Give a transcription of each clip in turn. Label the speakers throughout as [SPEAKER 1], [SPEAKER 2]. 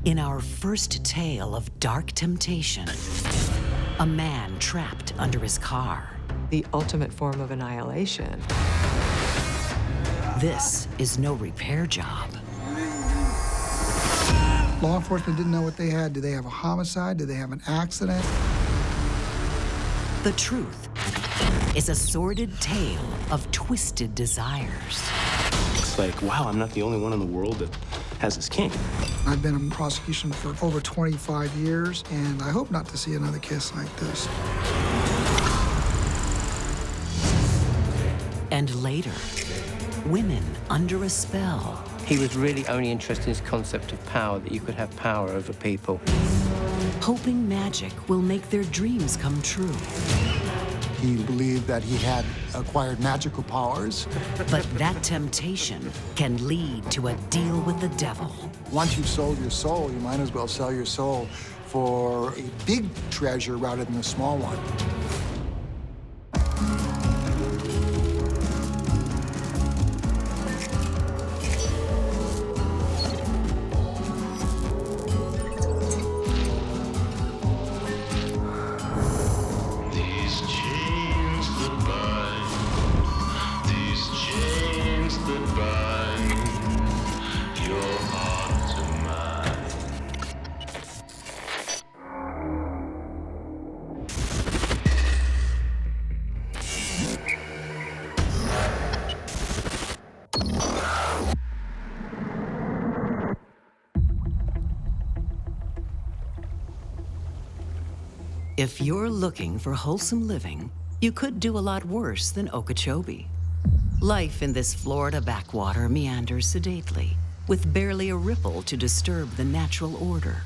[SPEAKER 1] In our first tale of dark temptation, a man trapped under his car.
[SPEAKER 2] The ultimate form of annihilation.
[SPEAKER 1] This is no repair job.
[SPEAKER 3] Law enforcement didn't know what they had. Do they have a homicide? Do they have an accident?
[SPEAKER 1] The truth is a sordid tale of twisted desires.
[SPEAKER 4] It's like, wow, I'm not the only one in the world that has this kink.
[SPEAKER 3] I've been in prosecution for over 25 years, and I hope not to see another case like this.
[SPEAKER 1] And later, women under a spell.
[SPEAKER 5] He was really only interested in his concept of power, that you could have power over people.
[SPEAKER 1] Hoping magic will make their dreams come true.
[SPEAKER 6] He believed that he had acquired magical powers.
[SPEAKER 1] But that temptation can lead to a deal with the devil.
[SPEAKER 6] Once you've sold your soul, you might as well sell your soul for a big treasure rather than a small one.
[SPEAKER 1] If you're looking for wholesome living, you could do a lot worse than Okeechobee. Life in this Florida backwater meanders sedately, with barely a ripple to disturb the natural order.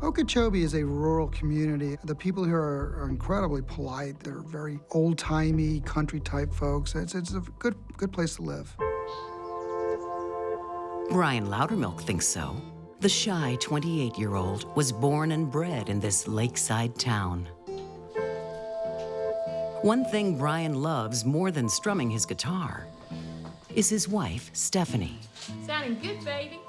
[SPEAKER 3] Okeechobee is a rural community. The people here are incredibly polite. They're very old-timey, country-type folks. It's a good place to live.
[SPEAKER 1] Brian Loudermilk thinks so. The shy 28-year-old was born and bred in this lakeside town. One thing Brian loves more than strumming his guitar is his wife, Stephanie.
[SPEAKER 7] Sounding good, baby.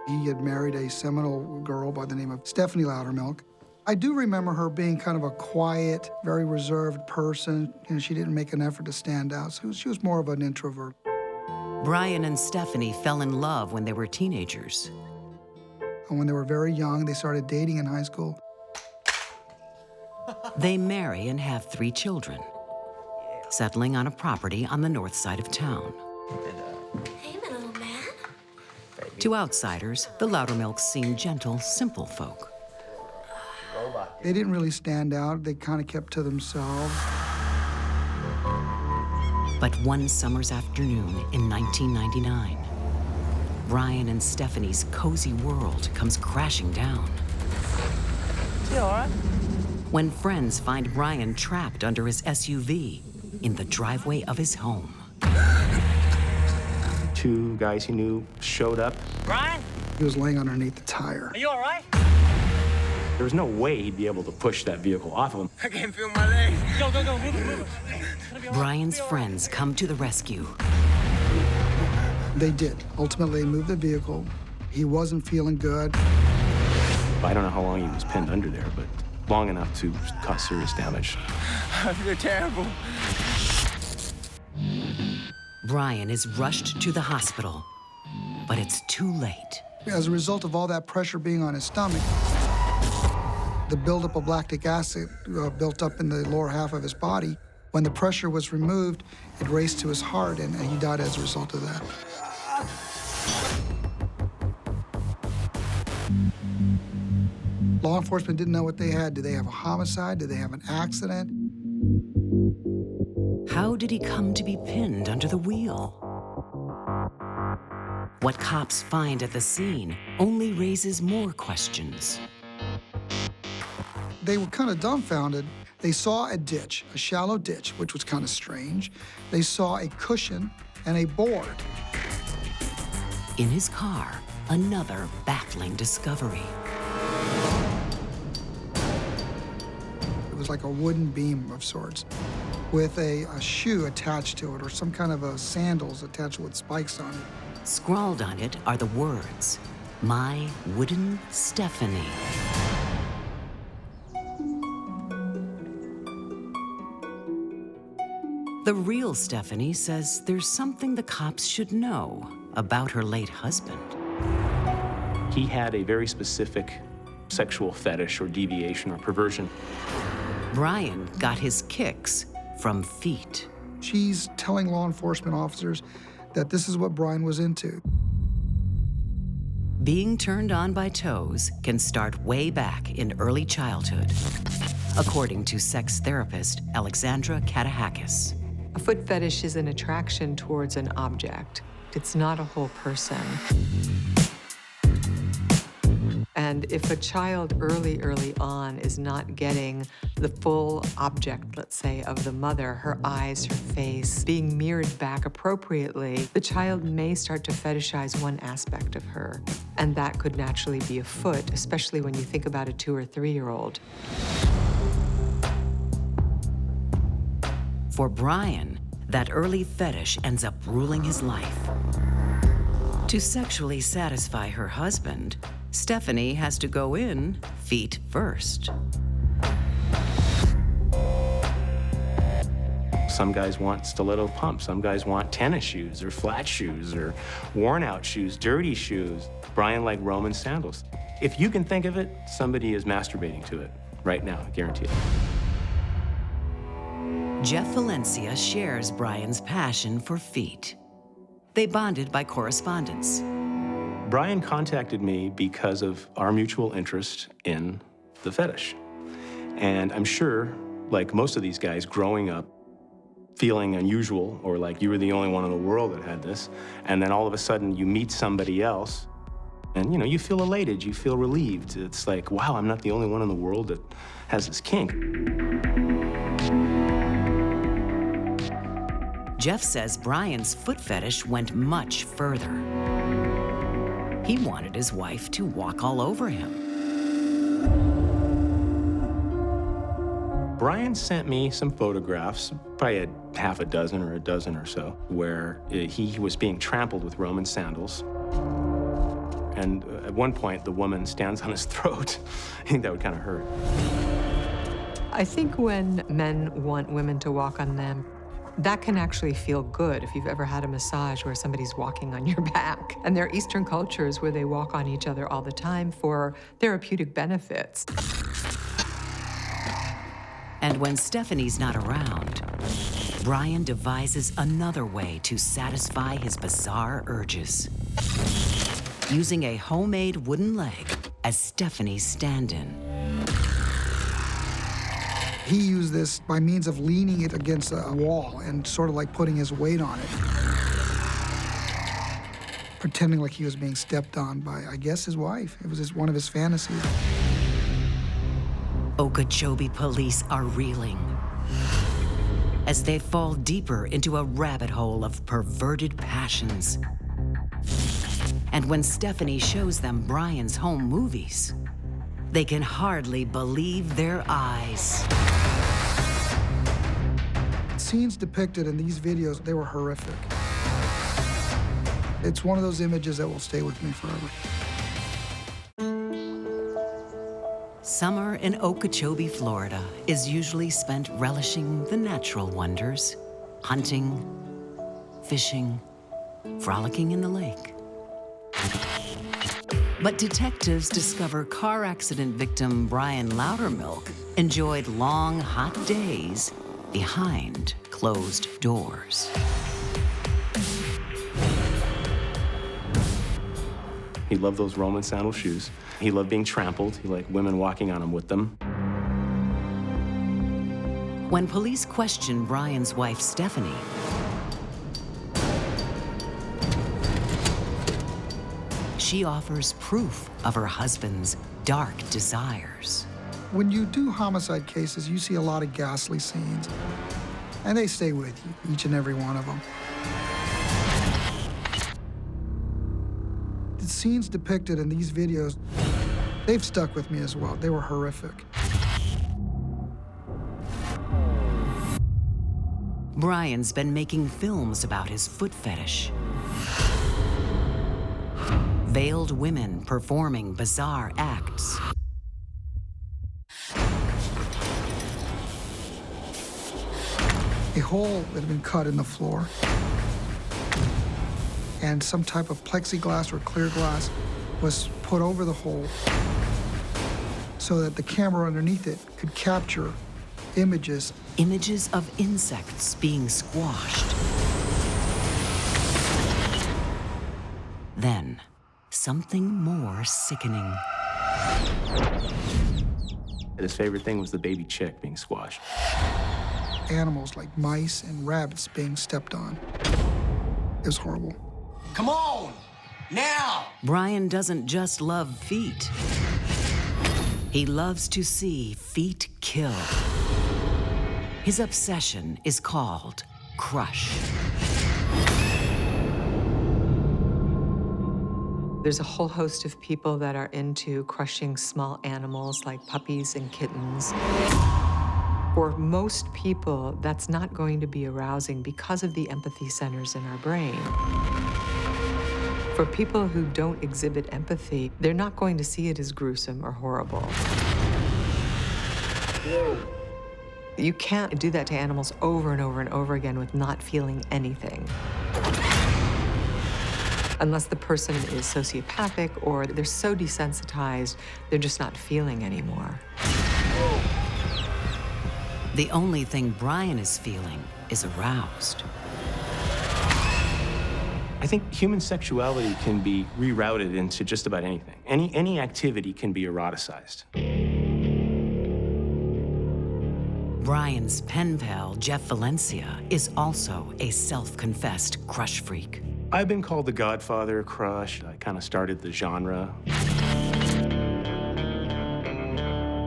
[SPEAKER 3] He had married a Seminole girl by the name of Stephanie Loudermilk. I do remember her being kind of a quiet, very reserved person. You know, she didn't make an effort to stand out, so she was more of an introvert.
[SPEAKER 1] Brian and Stephanie fell in love when they were teenagers.
[SPEAKER 3] And when they were very young, they started dating in high school.
[SPEAKER 1] They marry and have 3 children, settling on a property on the north side of town.
[SPEAKER 7] Hey, my little man.
[SPEAKER 1] To outsiders, the Loudermilks seem gentle, simple folk.
[SPEAKER 3] They didn't really stand out. They kind of kept to themselves.
[SPEAKER 1] But one summer's afternoon in 1999, Brian and Stephanie's cozy world comes crashing down.
[SPEAKER 5] Is he all right?
[SPEAKER 1] When friends find Brian trapped under his SUV in the driveway of his home.
[SPEAKER 4] 2 guys he knew showed up.
[SPEAKER 5] Brian,
[SPEAKER 3] He was laying underneath the tire.
[SPEAKER 5] are you all right?
[SPEAKER 4] There was no way he'd be able to push that vehicle off of him.
[SPEAKER 5] I can't feel my legs. Go, move it.
[SPEAKER 1] Brian's friends come to the rescue.
[SPEAKER 3] They did. Ultimately, moved the vehicle. He wasn't feeling good.
[SPEAKER 4] I don't know how long he was pinned under there, but long enough to cause serious damage.
[SPEAKER 5] I feel terrible.
[SPEAKER 1] Brian is rushed to the hospital, but it's too late.
[SPEAKER 3] As a result of all that pressure being on his stomach, the buildup of lactic acid built up in the lower half of his body. When the pressure was removed, it raced to his heart, and he died as a result of that. Law enforcement didn't know what they had. Did they have a homicide? Did they have an accident?
[SPEAKER 1] How did he come to be pinned under the wheel? What cops find at the scene only raises more questions.
[SPEAKER 3] They were kind of dumbfounded. They saw a ditch, a shallow ditch, which was kind of strange. They saw a cushion and a board.
[SPEAKER 1] In his car, another baffling discovery.
[SPEAKER 3] It was like a wooden beam of sorts with a shoe attached to it, or some kind of a sandals attached with spikes on it.
[SPEAKER 1] Scrawled on it are the words, "My wooden Stephanie." The real Stephanie says there's something the cops should know about her late husband.
[SPEAKER 4] He had a very specific sexual fetish or deviation or perversion.
[SPEAKER 1] Brian got his kicks from feet.
[SPEAKER 3] She's telling law enforcement officers that this is what Brian was into.
[SPEAKER 1] Being turned on by toes can start way back in early childhood, according to sex therapist Alexandra Katahakis.
[SPEAKER 2] A foot fetish is an attraction towards an object. It's not a whole person. And if a child early on is not getting the full object, let's say, of the mother, her eyes, her face, being mirrored back appropriately, the child may start to fetishize one aspect of her. And that could naturally be a foot, especially when you think about a 2 or 3-year-old.
[SPEAKER 1] For Brian, that early fetish ends up ruling his life. To sexually satisfy her husband, Stephanie has to go in feet first.
[SPEAKER 4] Some guys want stiletto pumps. Some guys want tennis shoes or flat shoes or worn out shoes, dirty shoes. Brian liked Roman sandals. If you can think of it, somebody is masturbating to it right now, I guarantee it.
[SPEAKER 1] Jeff Valencia shares Brian's passion for feet. They bonded by correspondence.
[SPEAKER 4] Brian contacted me because of our mutual interest in the fetish. And I'm sure, like most of these guys growing up, feeling unusual or like you were the only one in the world that had this, and then all of a sudden you meet somebody else and you feel elated, you feel relieved. It's like, wow, I'm not the only one in the world that has this kink.
[SPEAKER 1] Jeff says Brian's foot fetish went much further. He wanted his wife to walk all over him.
[SPEAKER 4] Brian sent me some photographs, probably half a dozen or a dozen or so, where he was being trampled with Roman sandals. And at one point, the woman stands on his throat. I think that would kind of hurt.
[SPEAKER 2] I think when men want women to walk on them, that can actually feel good if you've ever had a massage where somebody's walking on your back. And there are Eastern cultures where they walk on each other all the time for therapeutic benefits.
[SPEAKER 1] And when Stephanie's not around, Brian devises another way to satisfy his bizarre urges. Using a homemade wooden leg as Stephanie's stand-in.
[SPEAKER 3] He used this by means of leaning it against a wall and sort of like putting his weight on it. Pretending like he was being stepped on by, I guess, his wife. It was one of his fantasies.
[SPEAKER 1] Okeechobee police are reeling as they fall deeper into a rabbit hole of perverted passions. And when Stephanie shows them Brian's home movies, they can hardly believe their eyes.
[SPEAKER 3] Scenes depicted in these videos, they were horrific. It's one of those images that will stay with me forever.
[SPEAKER 1] Summer in Okeechobee, Florida is usually spent relishing the natural wonders, hunting, fishing, frolicking in the lake. But detectives discover car accident victim Brian Loudermilk enjoyed long, hot days behind closed doors.
[SPEAKER 4] He loved those Roman sandal shoes. He loved being trampled. He liked women walking on him with them.
[SPEAKER 1] When police question Brian's wife, Stephanie, she offers proof of her husband's dark desires.
[SPEAKER 3] When you do homicide cases, you see a lot of ghastly scenes, and they stay with you, each and every one of them. The scenes depicted in these videos, they've stuck with me as well. They were horrific.
[SPEAKER 1] Brian's been making films about his foot fetish. veiled women performing bizarre acts.
[SPEAKER 3] A hole that had been cut in the floor, and some type of plexiglass or clear glass was put over the hole so that the camera underneath it could capture images.
[SPEAKER 1] Images of insects being squashed. Then, something more sickening.
[SPEAKER 4] His favorite thing was the baby chick being squashed.
[SPEAKER 3] Animals like mice and rabbits being stepped on. It was horrible.
[SPEAKER 8] Come on, now!
[SPEAKER 1] Brian doesn't just love feet. He loves to see feet kill. His obsession is called crush.
[SPEAKER 2] There's a whole host of people that are into crushing small animals like puppies and kittens. For most people, that's not going to be arousing because of the empathy centers in our brain. For people who don't exhibit empathy, they're not going to see it as gruesome or horrible. You can't do that to animals over and over and over again with not feeling anything. Unless the person is sociopathic or they're so desensitized, they're just not feeling anymore.
[SPEAKER 1] The only thing Brian is feeling is aroused.
[SPEAKER 4] I think human sexuality can be rerouted into just about anything. Any activity can be eroticized.
[SPEAKER 1] Brian's pen pal, Jeff Valencia, is also a self-confessed crush freak.
[SPEAKER 4] I've been called the godfather of crush. I kind of started the genre.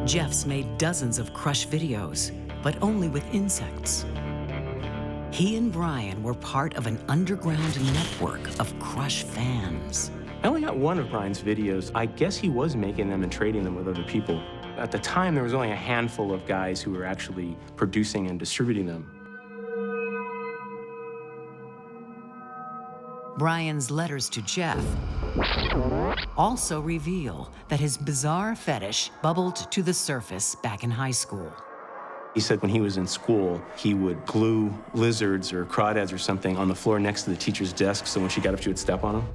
[SPEAKER 1] Jeff's made dozens of crush videos, but only with insects. He and Brian were part of an underground network of crush fans.
[SPEAKER 4] I only got one of Brian's videos. I guess he was making them and trading them with other people. At the time, there was only a handful of guys who were actually producing and distributing them.
[SPEAKER 1] Brian's letters to Jeff also reveal that his bizarre fetish bubbled to the surface back in high school.
[SPEAKER 4] He said when he was in school, he would glue lizards or crawdads or something on the floor next to the teacher's desk, so when she got up, she would step on them.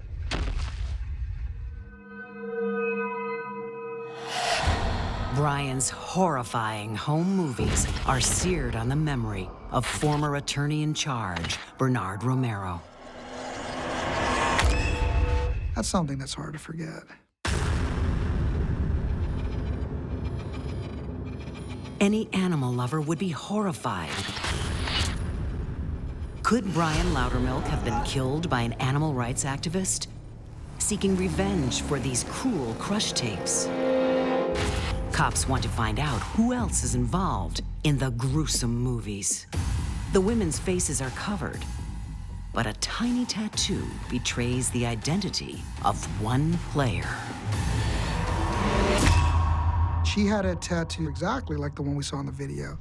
[SPEAKER 1] Brian's horrifying home movies are seared on the memory of former attorney in charge, Bernard Romero.
[SPEAKER 3] That's something that's hard to forget.
[SPEAKER 1] Any animal lover would be horrified. Could Brian Loudermilk have been killed by an animal rights activist, seeking revenge for these cruel crush tapes? Cops want to find out who else is involved in the gruesome movies. The women's faces are covered, but a tiny tattoo betrays the identity of one player.
[SPEAKER 3] She had a tattoo exactly like the one we saw in the video.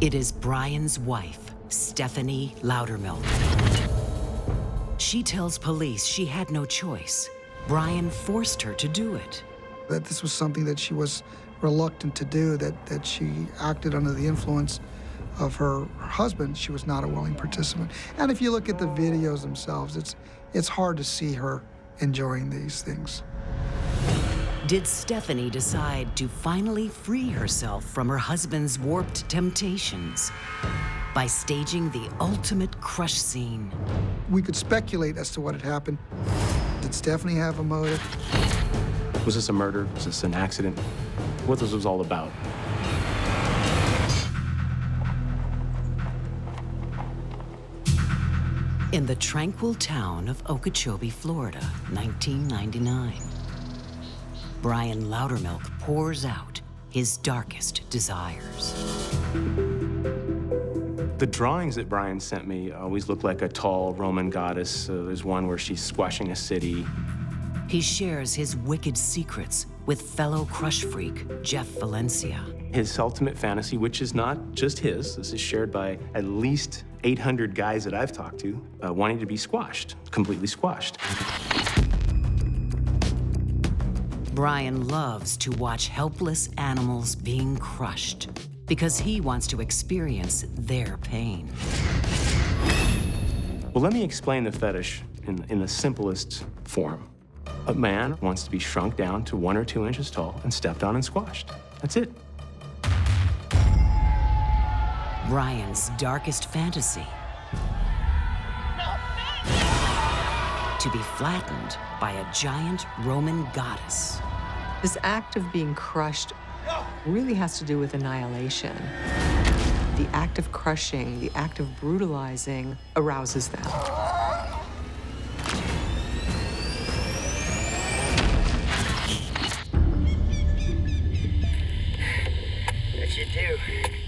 [SPEAKER 1] It is Brian's wife, Stephanie Loudermilk. She tells police she had no choice. Brian forced her to do it.
[SPEAKER 3] That this was something that she was reluctant to do, that she acted under the influence of her husband. She was not a willing participant. And if you look at the videos themselves, it's hard to see her enjoying these things.
[SPEAKER 1] Did Stephanie decide to finally free herself from her husband's warped temptations by staging the ultimate crush scene?
[SPEAKER 3] We could speculate as to what had happened. Did Stephanie have a motive?
[SPEAKER 4] Was this a murder? Was this an accident? What this was all about?
[SPEAKER 1] In the tranquil town of Okeechobee, Florida, 1999, Brian Loudermilk pours out his darkest desires.
[SPEAKER 4] The drawings that Brian sent me always look like a tall Roman goddess. There's one where she's squashing a city.
[SPEAKER 1] He shares his wicked secrets with fellow crush freak Jeff Valencia.
[SPEAKER 4] His ultimate fantasy, which is not just his, this is shared by at least 800 guys that I've talked to, wanting to be squashed, completely squashed.
[SPEAKER 1] Brian loves to watch helpless animals being crushed because he wants to experience their pain.
[SPEAKER 4] Well, let me explain the fetish in the simplest form. A man wants to be shrunk down to 1 or 2 inches tall and stepped on and squashed. That's it.
[SPEAKER 1] Brian's darkest fantasy: to be flattened by a giant Roman goddess.
[SPEAKER 2] This act of being crushed really has to do with annihilation. The act of crushing, the act of brutalizing arouses them.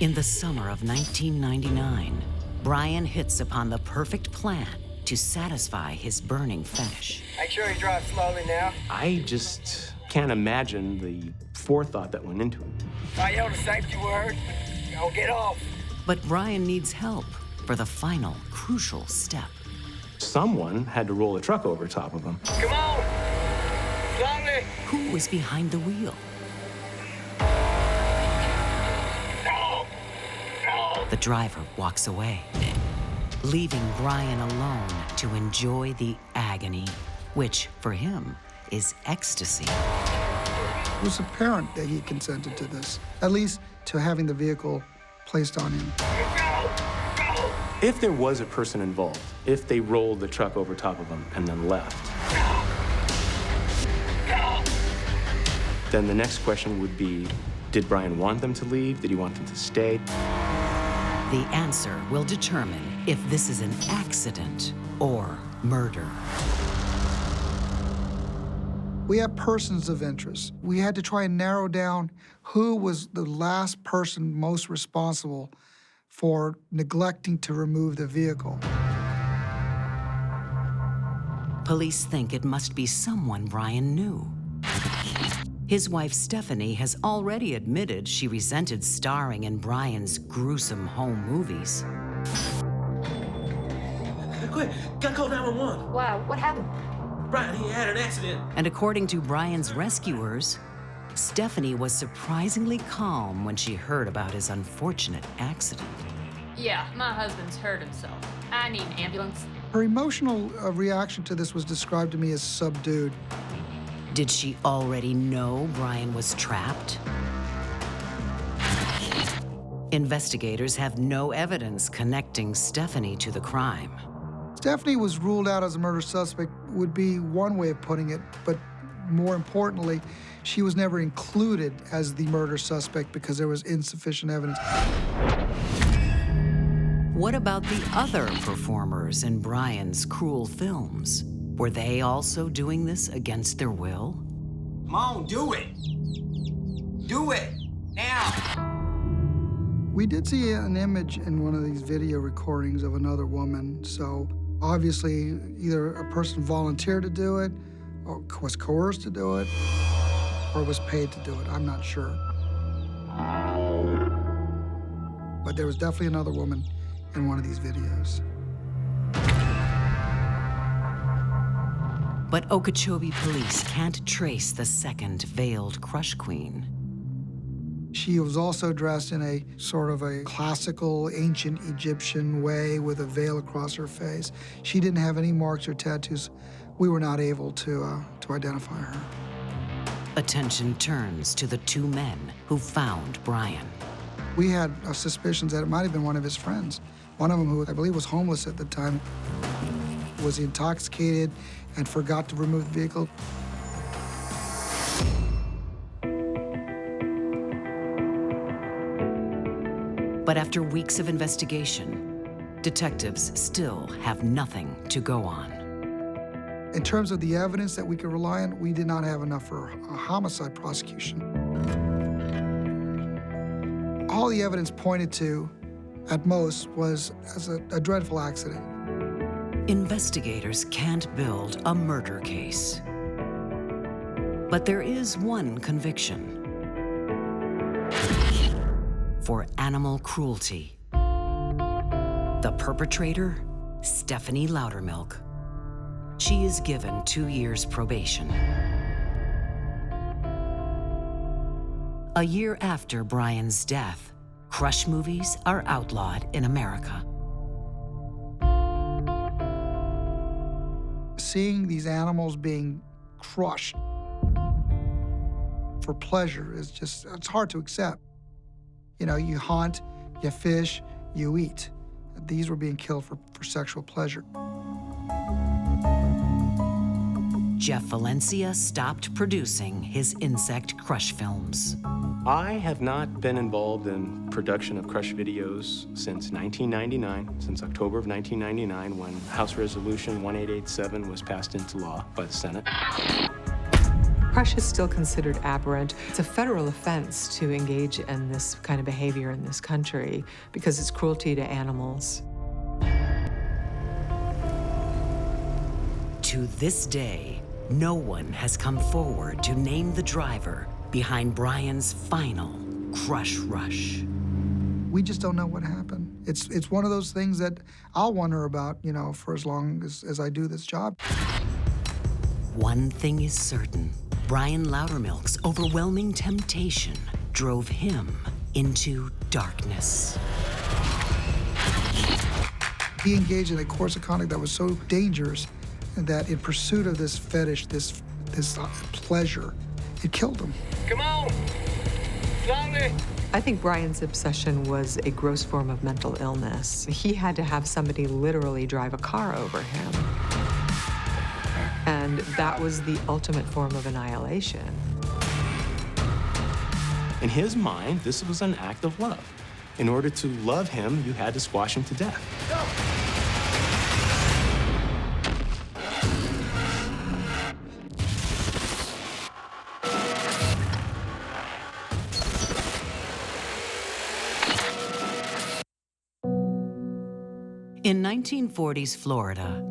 [SPEAKER 1] In the summer of 1999, Brian hits upon the perfect plan to satisfy his burning fetish.
[SPEAKER 8] Make sure you drive slowly now.
[SPEAKER 4] I just can't imagine the forethought that went into it.
[SPEAKER 8] I yelled a safety word. Go get off.
[SPEAKER 1] But Brian needs help for the final, crucial step.
[SPEAKER 4] Someone had to roll a truck over top of him.
[SPEAKER 8] Come on. Slowly.
[SPEAKER 1] Who was behind the wheel? The driver walks away, leaving Brian alone to enjoy the agony, which, for him, is ecstasy.
[SPEAKER 3] It was apparent that he consented to this, at least to having the vehicle placed on him.
[SPEAKER 4] If there was a person involved, if they rolled the truck over top of him and then left, then the next question would be, did Brian want them to leave? Did he want them to stay?
[SPEAKER 1] The answer will determine if this is an accident or murder.
[SPEAKER 3] We have persons of interest. We had to try and narrow down who was the last person most responsible for neglecting to remove the vehicle.
[SPEAKER 1] Police think it must be someone Brian knew. His wife, Stephanie, has already admitted she resented starring in Brian's gruesome home movies.
[SPEAKER 9] Quick, gotta call 911.
[SPEAKER 7] Wow, what happened?
[SPEAKER 9] Brian, he had an accident.
[SPEAKER 1] And according to Brian's rescuers, Stephanie was surprisingly calm when she heard about his unfortunate accident.
[SPEAKER 10] Yeah, my husband's hurt himself. I need an ambulance.
[SPEAKER 3] Her emotional reaction to this was described to me as subdued.
[SPEAKER 1] Did she already know Brian was trapped? Investigators have no evidence connecting Stephanie to the crime.
[SPEAKER 3] Stephanie was ruled out as a murder suspect would be one way of putting it, but more importantly, she was never included as the murder suspect because there was insufficient evidence.
[SPEAKER 1] What about the other performers in Brian's cruel films? Were they also doing this against their will?
[SPEAKER 8] Come on, do it. Do it. Now.
[SPEAKER 3] We did see an image in one of these video recordings of another woman, so obviously either a person volunteered to do it, or was coerced to do it, or was paid to do it. I'm not sure. But there was definitely another woman in one of these videos.
[SPEAKER 1] But Okeechobee police can't trace the second veiled crush queen.
[SPEAKER 3] She was also dressed in a sort of a classical, ancient Egyptian way with a veil across her face. She didn't have any marks or tattoos. We were not able to identify her.
[SPEAKER 1] Attention turns to the two men who found Brian.
[SPEAKER 3] We had suspicions that it might have been one of his friends. One of them, who I believe was homeless at the time, was intoxicated and forgot to remove the vehicle.
[SPEAKER 1] But after weeks of investigation, detectives still have nothing to go on.
[SPEAKER 3] In terms of the evidence that we could rely on, we did not have enough for a homicide prosecution. All the evidence pointed to, at most, was as a dreadful accident.
[SPEAKER 1] Investigators can't build a murder case. But there is one conviction. For animal cruelty. The perpetrator, Stephanie Loudermilk. She is given 2 years probation. A year after Brian's death, crush movies are outlawed in America.
[SPEAKER 3] Seeing these animals being crushed for pleasure is just, it's hard to accept. You know, you hunt, you fish, you eat. These were being killed for sexual pleasure.
[SPEAKER 1] Jeff Valencia stopped producing his insect crush films.
[SPEAKER 4] I have not been involved in production of crush videos since 1999, since October of 1999, when House Resolution 1887 was passed into law by the Senate.
[SPEAKER 2] Crush is still considered aberrant. It's a federal offense to engage in this kind of behavior in this country because it's cruelty to animals.
[SPEAKER 1] To this day, no one has come forward to name the driver behind Brian's final crush rush.
[SPEAKER 3] We just don't know what happened. It's one of those things that I'll wonder about, you know, for as long as I do this job.
[SPEAKER 1] One thing is certain. Brian Loudermilk's overwhelming temptation drove him into darkness.
[SPEAKER 3] He engaged in a course of conduct that was so dangerous that in pursuit of this fetish, this pleasure, it killed him.
[SPEAKER 9] Come on! Slowly!
[SPEAKER 2] I think Brian's obsession was a gross form of mental illness. He had to have somebody literally drive a car over him. And that was the ultimate form of annihilation.
[SPEAKER 4] In his mind, this was an act of love. In order to love him, you had to squash him to death.
[SPEAKER 1] In 1940s Florida,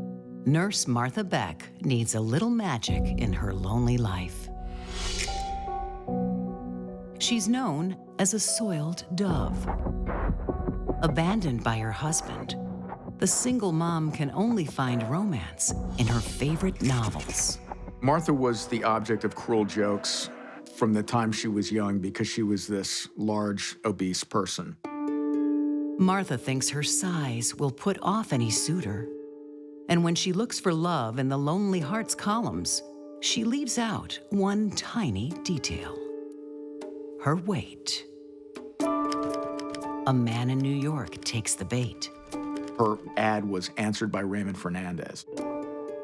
[SPEAKER 1] nurse Martha Beck needs a little magic in her lonely life. She's known as a soiled dove. Abandoned by her husband, the single mom can only find romance in her favorite novels.
[SPEAKER 11] Martha was the object of cruel jokes from the time she was young because she was this large, obese person.
[SPEAKER 1] Martha thinks her size will put off any suitor. And when she looks for love in the Lonely Hearts columns, she leaves out one tiny detail: her weight. A man in New York takes the bait.
[SPEAKER 11] Her ad was answered by Raymond Fernandez.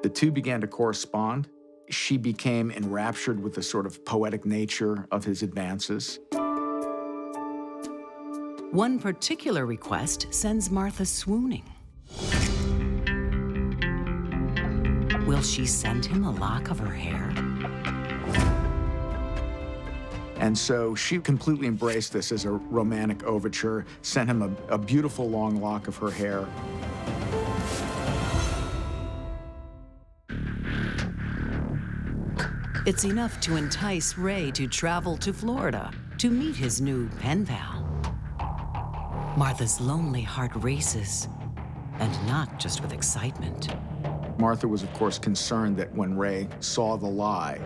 [SPEAKER 11] The two began to correspond. She became enraptured with the sort of poetic nature of his advances.
[SPEAKER 1] One particular request sends Martha swooning. Will she send him a lock of her hair?
[SPEAKER 11] And so she completely embraced this as a romantic overture, sent him a beautiful long lock of her hair.
[SPEAKER 1] It's enough to entice Ray to travel to Florida to meet his new pen pal. Martha's lonely heart races, and not just with excitement.
[SPEAKER 11] Martha was, of course, concerned that when Ray saw the lie,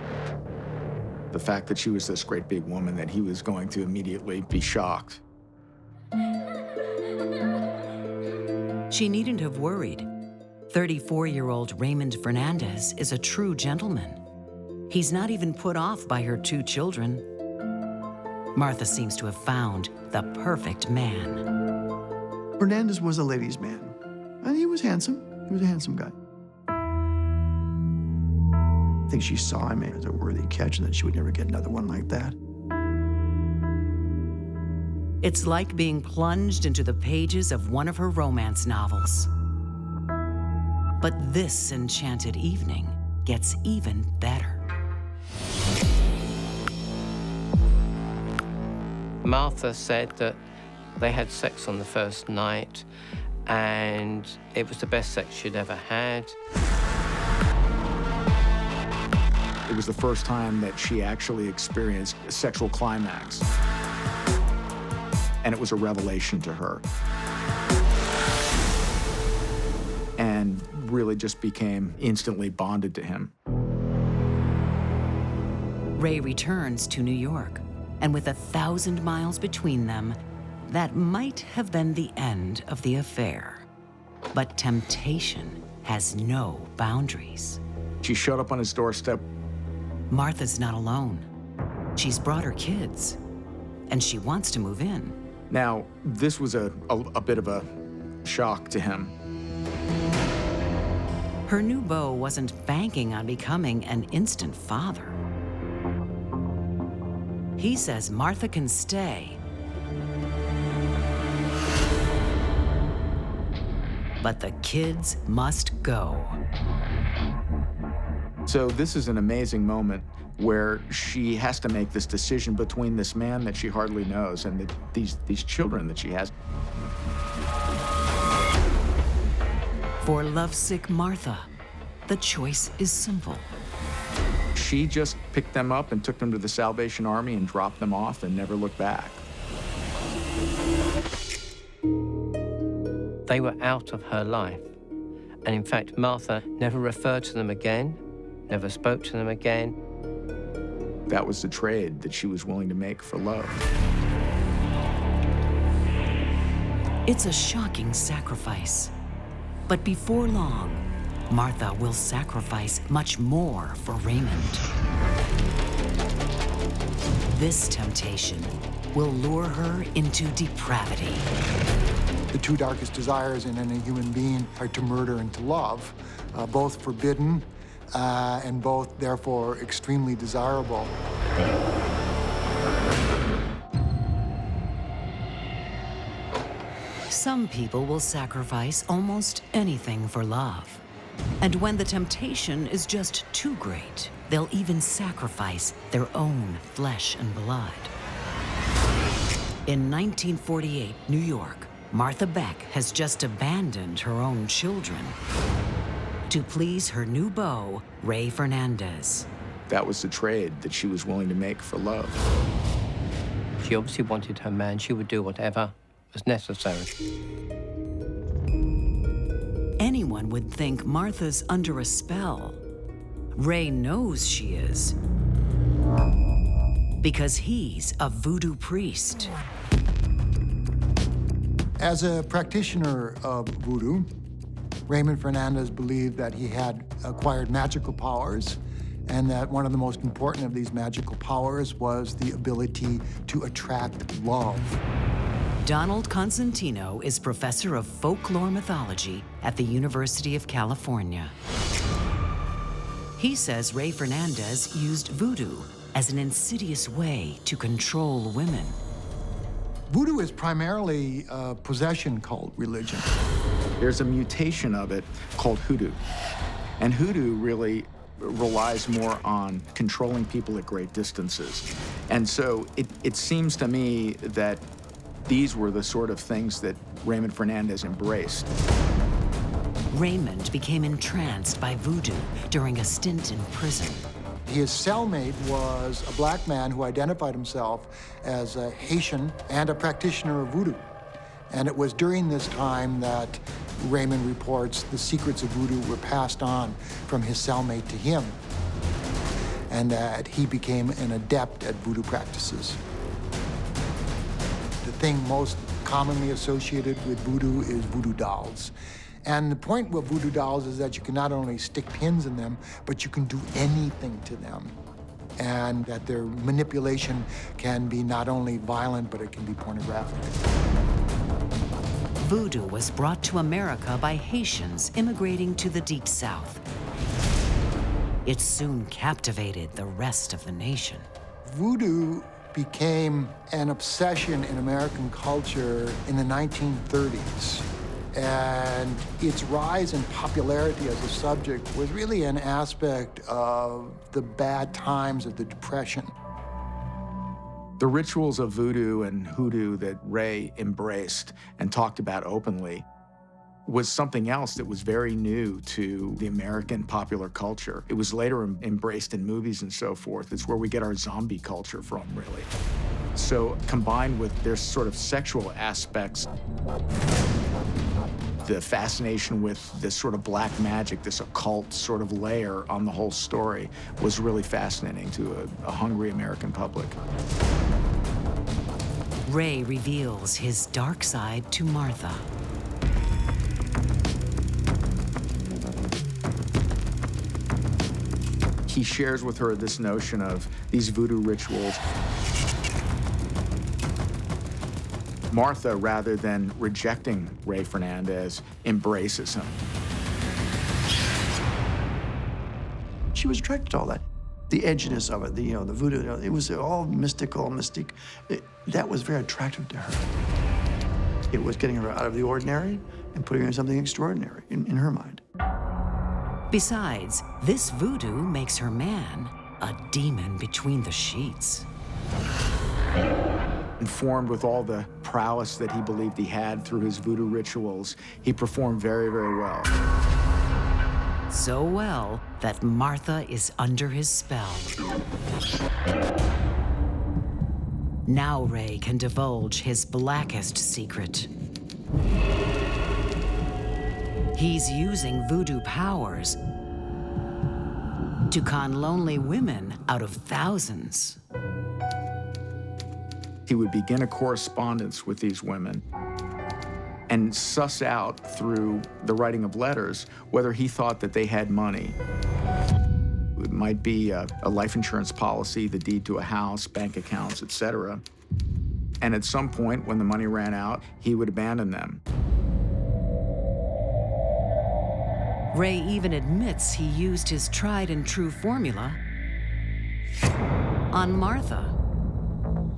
[SPEAKER 11] the fact that she was this great big woman, that he was going to immediately be shocked.
[SPEAKER 1] She needn't have worried. 34-year-old Raymond Fernandez is a true gentleman. He's not even put off by her two children. Martha seems to have found the perfect man.
[SPEAKER 12] Fernandez was a ladies' man, and he was handsome. He was a handsome guy. I think she saw him as a worthy catch and that she would never get another one like that.
[SPEAKER 1] It's like being plunged into the pages of one of her romance novels. But this enchanted evening gets even better.
[SPEAKER 5] Martha said that they had sex on the first night and it was the best sex she'd ever had.
[SPEAKER 11] It was the first time that she actually experienced a sexual climax. And it was a revelation to her. And really just became instantly bonded to him.
[SPEAKER 1] Ray returns to New York. And with 1,000 miles between them, that might have been the end of the affair. But temptation has no boundaries.
[SPEAKER 11] She showed up on his doorstep.
[SPEAKER 1] Martha's not alone. She's brought her kids, and she wants to move in.
[SPEAKER 11] Now, this was a bit of a shock to him.
[SPEAKER 1] Her new beau wasn't banking on becoming an instant father. He says Martha can stay, but the kids must go.
[SPEAKER 11] So this is an amazing moment where she has to make this decision between this man that she hardly knows and these children that she has.
[SPEAKER 1] For lovesick Martha, the choice is simple.
[SPEAKER 11] She just picked them up and took them to the Salvation Army and dropped them off and never looked back.
[SPEAKER 5] They were out of her life. And in fact, Martha never referred to them again, never spoke to them again.
[SPEAKER 11] That was the trade that she was willing to make for love.
[SPEAKER 1] It's a shocking sacrifice. But before long, Martha will sacrifice much more for Raymond. This temptation will lure her into depravity.
[SPEAKER 6] The two darkest desires in any human being are to murder and to love, both forbidden and both, therefore, extremely desirable.
[SPEAKER 1] Some people will sacrifice almost anything for love. And when the temptation is just too great, they'll even sacrifice their own flesh and blood. In 1948, New York, Martha Beck has just abandoned her own children to please her new beau, Ray Fernandez.
[SPEAKER 11] That was the trade that she was willing to make for love.
[SPEAKER 5] She obviously wanted her man. She would do whatever was necessary.
[SPEAKER 1] Anyone would think Martha's under a spell. Ray knows she is, because he's a voodoo priest.
[SPEAKER 6] As a practitioner of voodoo, Raymond Fernandez believed that he had acquired magical powers, and that one of the most important of these magical powers was the ability to attract love.
[SPEAKER 1] Donald Constantino is professor of folklore mythology at the University of California. He says Ray Fernandez used voodoo as an insidious way to control women.
[SPEAKER 6] Voodoo is primarily a possession cult religion.
[SPEAKER 11] There's a mutation of it called hoodoo. And hoodoo really relies more on controlling people at great distances. And so it seems to me that these were the sort of things that Raymond Fernandez embraced.
[SPEAKER 1] Raymond became entranced by voodoo during a stint in prison.
[SPEAKER 6] His cellmate was a black man who identified himself as a Haitian and a practitioner of voodoo. And it was during this time that Raymond reports the secrets of voodoo were passed on from his cellmate to him, and that he became an adept at voodoo practices. The thing most commonly associated with voodoo is voodoo dolls. And the point with voodoo dolls is that you can not only stick pins in them, but you can do anything to them. And that their manipulation can be not only violent, but it can be pornographic.
[SPEAKER 1] Voodoo was brought to America by Haitians immigrating to the Deep South. It soon captivated the rest of the nation.
[SPEAKER 6] Voodoo became an obsession in American culture in the 1930s. And its rise in popularity as a subject was really an aspect of the bad times of the Depression.
[SPEAKER 11] The rituals of voodoo and hoodoo that Ray embraced and talked about openly was something else that was very new to the American popular culture. It was later embraced in movies and so forth. It's where we get our zombie culture from, really. So combined with their sort of sexual aspects, the fascination with this sort of black magic, this occult sort of layer on the whole story was really fascinating to a hungry American public.
[SPEAKER 1] Ray reveals his dark side to Martha.
[SPEAKER 11] He shares with her this notion of these voodoo rituals. Martha, rather than rejecting Ray Fernandez, embraces him.
[SPEAKER 12] She was attracted to all that. The edginess of it, the voodoo, it was all mystical, mystique. That was very attractive to her. It was getting her out of the ordinary and putting her in something extraordinary in her mind.
[SPEAKER 1] Besides, this voodoo makes her man a demon between the sheets.
[SPEAKER 11] Informed with all the prowess that he believed he had through his voodoo rituals, he performed very, very well.
[SPEAKER 1] So well that Martha is under his spell. Now Ray can divulge his blackest secret. He's using voodoo powers to con lonely women out of thousands.
[SPEAKER 11] He would begin a correspondence with these women and suss out through the writing of letters whether he thought that they had money. It might be a life insurance policy, the deed to a house, bank accounts, etc. And at some point, when the money ran out, he would abandon them.
[SPEAKER 1] Ray even admits he used his tried and true formula on Martha,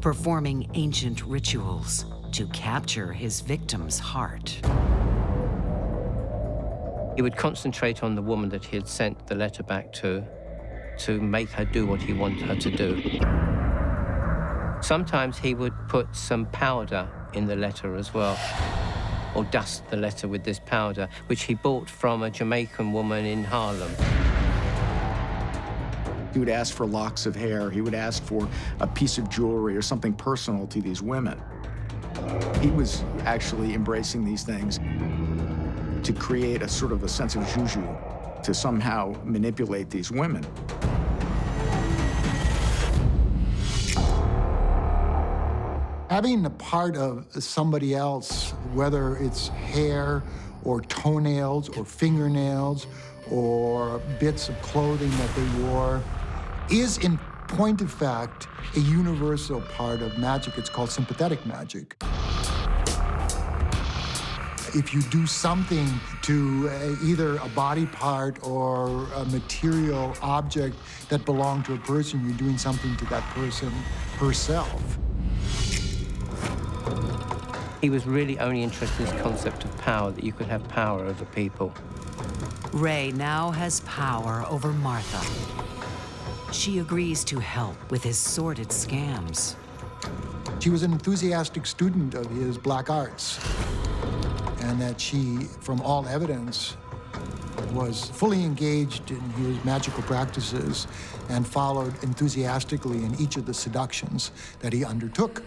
[SPEAKER 1] performing ancient rituals to capture his victim's heart.
[SPEAKER 5] He would concentrate on the woman that he had sent the letter back to make her do what he wanted her to do. Sometimes he would put some powder in the letter as well, or dust the letter with this powder, which he bought from a Jamaican woman in Harlem.
[SPEAKER 11] He would ask for locks of hair. He would ask for a piece of jewelry or something personal to these women. He was actually embracing these things to create a sort of a sense of juju, to somehow manipulate these women.
[SPEAKER 6] Having a part of somebody else, whether it's hair or toenails or fingernails or bits of clothing that they wore, is in point of fact a universal part of magic. It's called sympathetic magic. If you do something to either a body part or a material object that belonged to a person, you're doing something to that person herself.
[SPEAKER 5] He was really only interested in this concept of power, that you could have power over people.
[SPEAKER 1] Ray now has power over Martha. She agrees to help with his sordid scams.
[SPEAKER 6] She was an enthusiastic student of his black arts, and that she, from all evidence, was fully engaged in his magical practices and followed enthusiastically in each of the seductions that he undertook.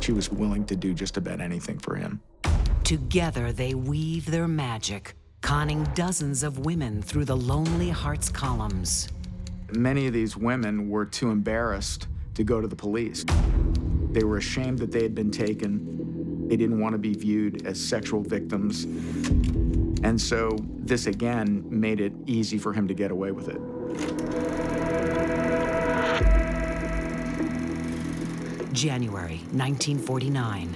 [SPEAKER 11] She was willing to do just about anything for him.
[SPEAKER 1] Together, they weave their magic, conning dozens of women through the Lonely Hearts columns.
[SPEAKER 11] Many of these women were too embarrassed to go to the police. They were ashamed that they had been taken. They didn't want to be viewed as sexual victims. And so this, again, made it easy for him to get away with it.
[SPEAKER 1] January 1949.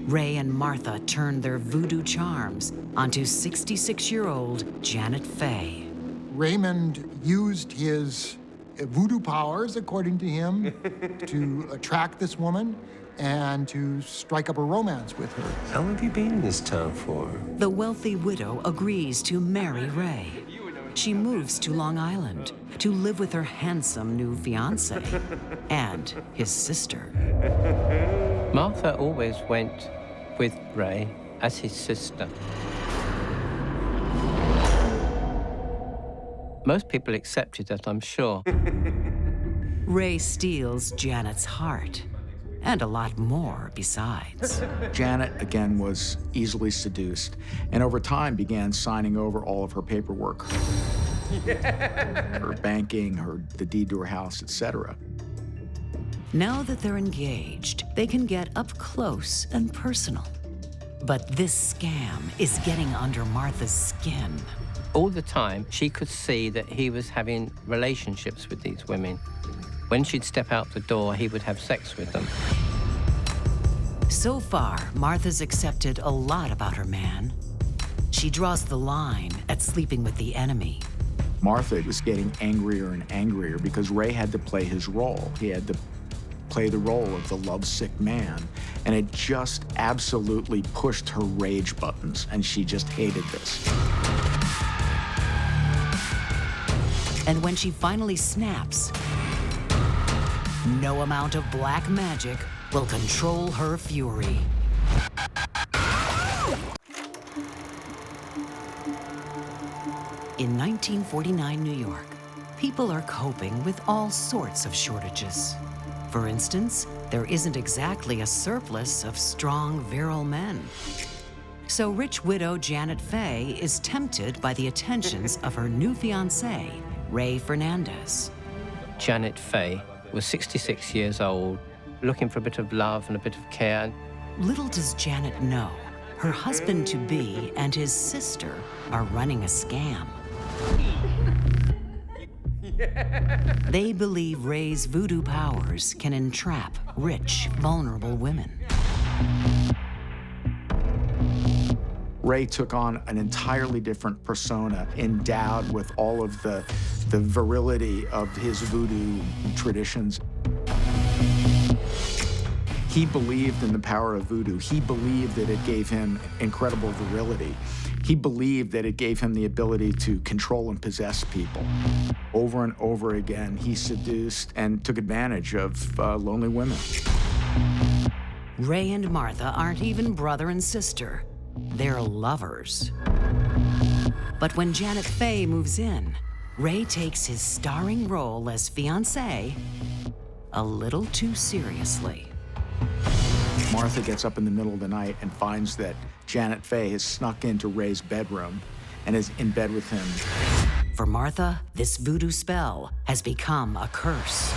[SPEAKER 1] Ray and Martha turned their voodoo charms onto 66-year-old Janet Fay.
[SPEAKER 6] Raymond used his voodoo powers, according to him, to attract this woman and to strike up a romance with her.
[SPEAKER 13] How long have you been in this town for?
[SPEAKER 1] The wealthy widow agrees to marry Ray. She moves to Long Island to live with her handsome new fiancé and his sister.
[SPEAKER 5] Martha always went with Ray as his sister. Most people accepted that, I'm sure.
[SPEAKER 1] Ray steals Janet's heart, and a lot more besides.
[SPEAKER 11] Janet, again, was easily seduced, and over time began signing over all of her paperwork. her banking, the deed to her house, etc.
[SPEAKER 1] Now that they're engaged, they can get up close and personal. But this scam is getting under Martha's skin.
[SPEAKER 5] All the time, she could see that he was having relationships with these women. When she'd step out the door, he would have sex with them.
[SPEAKER 1] So far, Martha's accepted a lot about her man. She draws the line at sleeping with the enemy.
[SPEAKER 11] Martha was getting angrier and angrier because Ray had to play his role. He had to play the role of the lovesick man, and it just absolutely pushed her rage buttons, and she just hated this.
[SPEAKER 1] And when she finally snaps, no amount of black magic will control her fury. In 1949 New York, people are coping with all sorts of shortages. For instance, there isn't exactly a surplus of strong, virile men. So rich widow Janet Faye is tempted by the attentions of her new fiancé, Ray Fernandez.
[SPEAKER 5] Janet Faye was 66 years old, looking for a bit of love and a bit of care.
[SPEAKER 1] Little does Janet know, her husband-to-be and his sister are running a scam. They believe Ray's voodoo powers can entrap rich, vulnerable women.
[SPEAKER 11] Ray took on an entirely different persona, endowed with all of the virility of his voodoo traditions. He believed in the power of voodoo. He believed that it gave him incredible virility. He believed that it gave him the ability to control and possess people. Over and over again, he seduced and took advantage of lonely women.
[SPEAKER 1] Ray and Martha aren't even brother and sister. They're lovers. But when Janet Faye moves in, Ray takes his starring role as fiancé a little too seriously.
[SPEAKER 11] Martha gets up in the middle of the night and finds that Janet Faye has snuck into Ray's bedroom and is in bed with him.
[SPEAKER 1] For Martha, this voodoo spell has become a curse.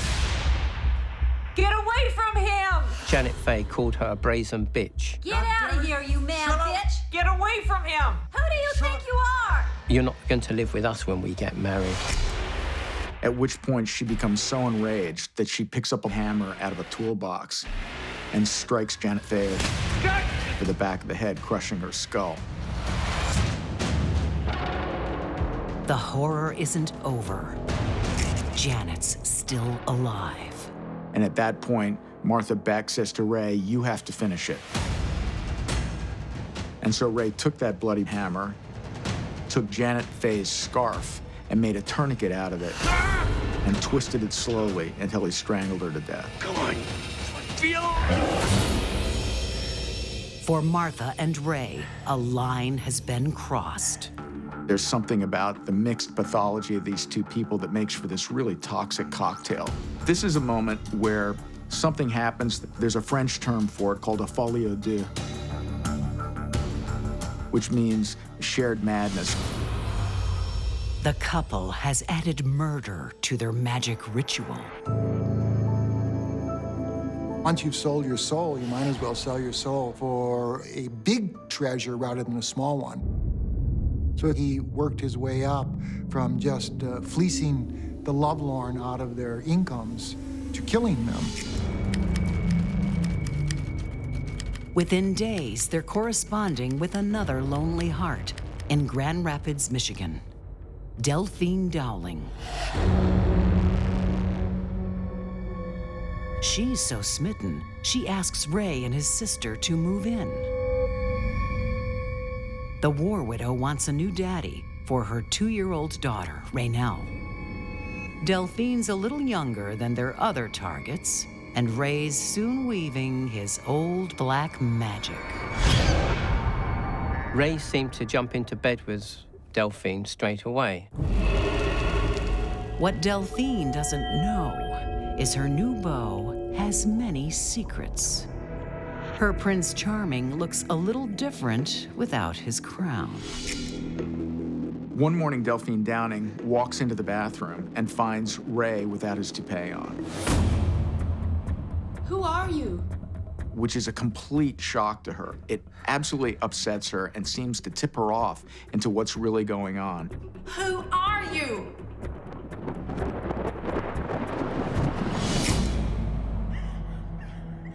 [SPEAKER 7] Get away from him!
[SPEAKER 5] Janet Faye called her a brazen bitch.
[SPEAKER 7] Get out of here, you mad bitch! Get away from him! Who do you think you are?
[SPEAKER 5] You're not going to live with us when we get married.
[SPEAKER 11] At which point she becomes so enraged that she picks up a hammer out of a toolbox and strikes Janet Faye to the back of the head, crushing her skull.
[SPEAKER 1] The horror isn't over. Janet's still alive.
[SPEAKER 11] And at that point, Martha Beck says to Ray, "You have to finish it." And so Ray took that bloody hammer, took Janet Faye's scarf, and made a tourniquet out of it, and twisted it slowly until he strangled her to death.
[SPEAKER 9] Come on. Feel.
[SPEAKER 1] For Martha and Ray, a line has been crossed.
[SPEAKER 11] There's something about the mixed pathology of these two people that makes for this really toxic cocktail. This is a moment where something happens. There's a French term for it called a folie à deux, which means shared madness.
[SPEAKER 1] The couple has added murder to their magic ritual.
[SPEAKER 6] Once you've sold your soul, you might as well sell your soul for a big treasure rather than a small one. So he worked his way up from just fleecing the lovelorn out of their incomes to killing them.
[SPEAKER 1] Within days, they're corresponding with another lonely heart in Grand Rapids, Michigan, Delphine Dowling. She's so smitten, she asks Ray and his sister to move in. The war widow wants a new daddy for her 2-year-old daughter, Raynell. Delphine's a little younger than their other targets, and Ray's soon weaving his old black magic.
[SPEAKER 5] Ray seemed to jump into bed with Delphine straight away.
[SPEAKER 1] What Delphine doesn't know is her new beau has many secrets. Her Prince Charming looks a little different without his crown.
[SPEAKER 11] One morning, Delphine Downing walks into the bathroom and finds Ray without his toupee on,
[SPEAKER 7] Who are you?
[SPEAKER 11] which is a complete shock to her. It absolutely upsets her and seems to tip her off into what's really going on.
[SPEAKER 7] Who are you?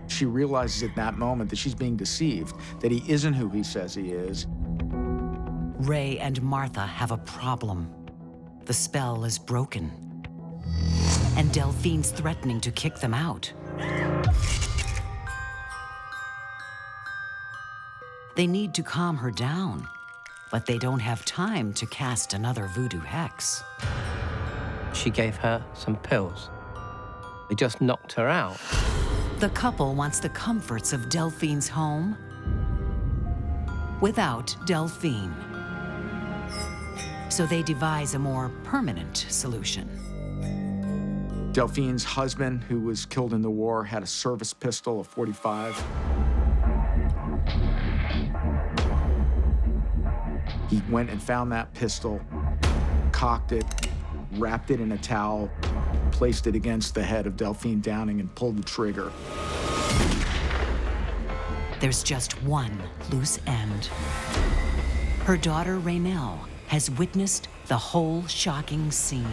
[SPEAKER 11] She realizes at that moment that she's being deceived, that he isn't who he says he is.
[SPEAKER 1] Ray and Martha have a problem. The spell is broken. And Delphine's threatening to kick them out. They need to calm her down, but they don't have time to cast another voodoo hex.
[SPEAKER 5] She gave her some pills. They just knocked her out.
[SPEAKER 1] The couple wants the comforts of Delphine's home without Delphine. So they devise a more permanent solution.
[SPEAKER 11] Delphine's husband, who was killed in the war, had a service pistol, a .45. He went and found that pistol, cocked it, wrapped it in a towel, placed it against the head of Delphine Downing and pulled the trigger.
[SPEAKER 1] There's just one loose end. Her daughter, Raynell, has witnessed the whole shocking scene.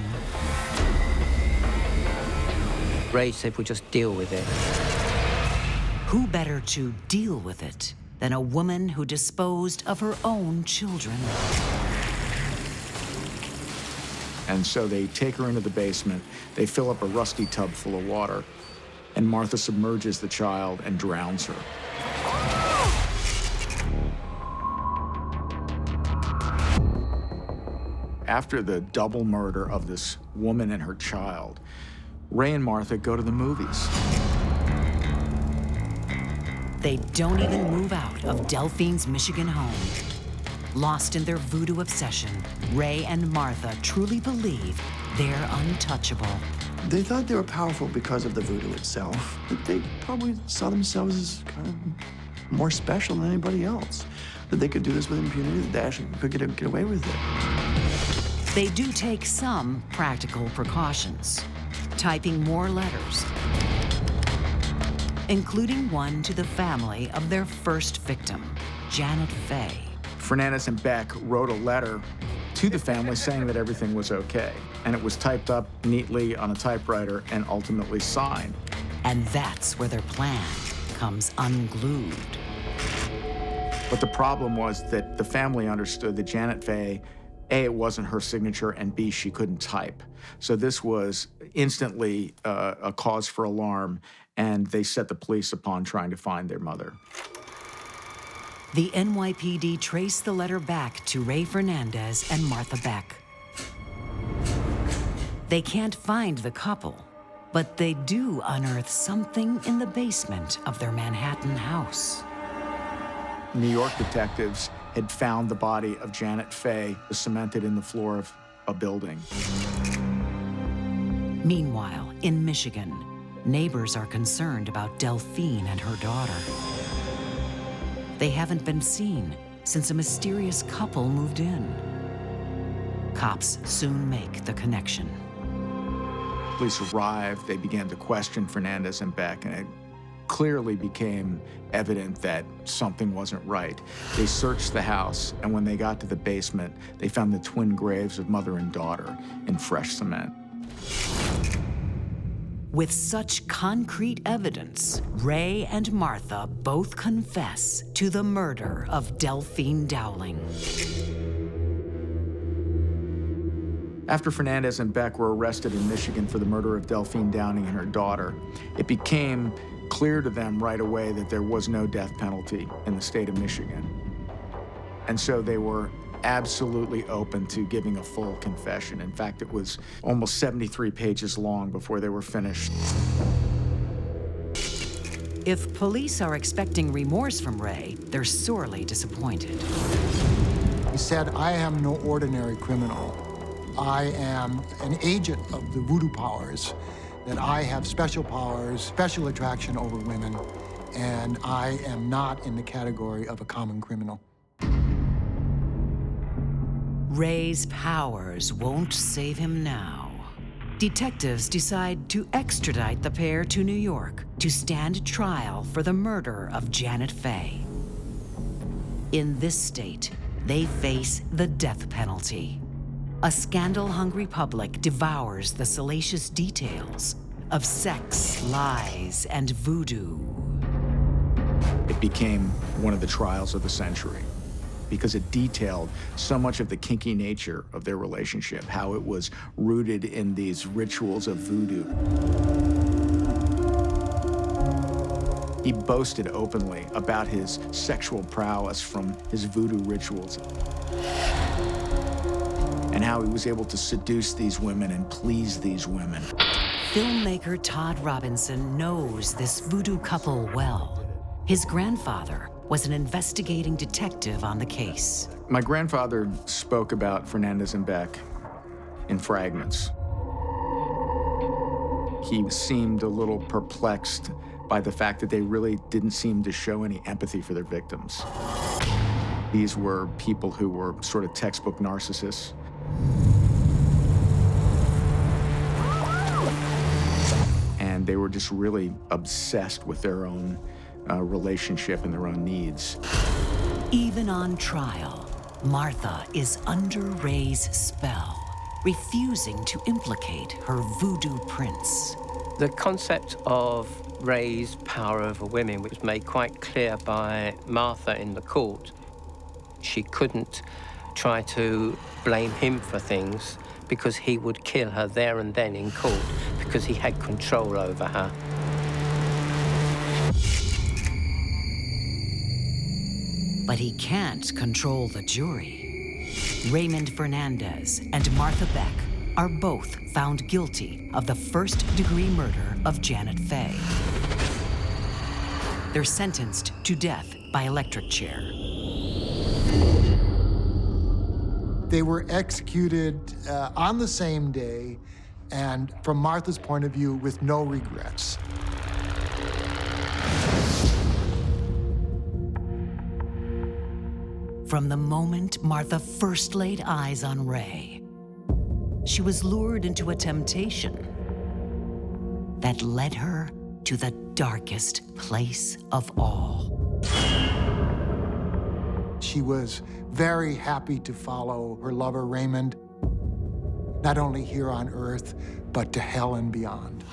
[SPEAKER 5] Ray said we'll just deal with it.
[SPEAKER 1] Who better to deal with it than a woman who disposed of her own children?
[SPEAKER 11] And so they take her into the basement, they fill up a rusty tub full of water, and Martha submerges the child and drowns her. After the double murder of this woman and her child, Ray and Martha go to the movies.
[SPEAKER 1] They don't even move out of Delphine's Michigan home. Lost in their voodoo obsession, Ray and Martha truly believe they're untouchable.
[SPEAKER 12] They thought they were powerful because of the voodoo itself, but they probably saw themselves as kind of more special than anybody else, that they could do this with impunity, that they actually could get away with it.
[SPEAKER 1] They do take some practical precautions, typing more letters, including one to the family of their first victim, Janet Fay.
[SPEAKER 11] Fernandez and Beck wrote a letter to the family saying that everything was okay, and it was typed up neatly on a typewriter and ultimately signed.
[SPEAKER 1] And that's where their plan comes unglued.
[SPEAKER 11] But the problem was that the family understood that Janet Fay, A, it wasn't her signature, and B, she couldn't type. So this was instantly a cause for alarm, and they set the police upon trying to find their mother.
[SPEAKER 1] The NYPD traced the letter back to Ray Fernandez and Martha Beck. They can't find the couple, but they do unearth something in the basement of their Manhattan house.
[SPEAKER 11] New York detectives had found the body of Janet Fay cemented in the floor of a building.
[SPEAKER 1] Meanwhile, in Michigan, neighbors are concerned about Delphine and her daughter. They haven't been seen since a mysterious couple moved in. Cops soon make the connection.
[SPEAKER 11] Police arrived, they began to question Fernandez and Beck, and it clearly became evident that something wasn't right. They searched the house, and when they got to the basement, they found the twin graves of mother and daughter in fresh cement.
[SPEAKER 1] With such concrete evidence, Ray and Martha both confess to the murder of Delphine Dowling.
[SPEAKER 11] After Fernandez and Beck were arrested in Michigan for the murder of Delphine Downing and her daughter, it became clear to them right away that there was no death penalty in the state of Michigan. And so they were absolutely open to giving a full confession. In fact, it was almost 73 pages long before they were finished.
[SPEAKER 1] If police are expecting remorse from Ray, they're sorely disappointed.
[SPEAKER 6] He said, "I am no ordinary criminal. I am an agent of the voodoo powers, that I have special powers, special attraction over women, and I am not in the category of a common criminal."
[SPEAKER 1] Ray's powers won't save him now. Detectives decide to extradite the pair to New York to stand trial for the murder of Janet Faye. In this state, they face the death penalty. A scandal-hungry public devours the salacious details of sex, lies, and voodoo.
[SPEAKER 11] It became one of the trials of the century because it detailed so much of the kinky nature of their relationship, how it was rooted in these rituals of voodoo. He boasted openly about his sexual prowess from his voodoo rituals and how he was able to seduce these women and please these women.
[SPEAKER 1] Filmmaker Todd Robinson knows this voodoo couple well. His grandfather was an investigating detective on the case.
[SPEAKER 11] My grandfather spoke about Fernandez and Beck in fragments. He seemed a little perplexed by the fact that they really didn't seem to show any empathy for their victims. These were people who were sort of textbook narcissists. And they were just really obsessed with their own relationship and their own needs.
[SPEAKER 1] Even on trial, Martha is under Ray's spell, refusing to implicate her voodoo prince.
[SPEAKER 5] The concept of Ray's power over women was made quite clear by Martha in the court. She couldn't try to blame him for things because he would kill her there and then in court because he had control over her.
[SPEAKER 1] But he can't control the jury. Raymond Fernandez and Martha Beck are both found guilty of the first-degree murder of Janet Faye. They're sentenced to death by electric chair.
[SPEAKER 6] They were executed on the same day, and from Martha's point of view, with no regrets.
[SPEAKER 1] From the moment Martha first laid eyes on Ray, she was lured into a temptation that led her to the darkest place of all.
[SPEAKER 6] She was very happy to follow her lover, Raymond, not only here on Earth, but to hell and beyond.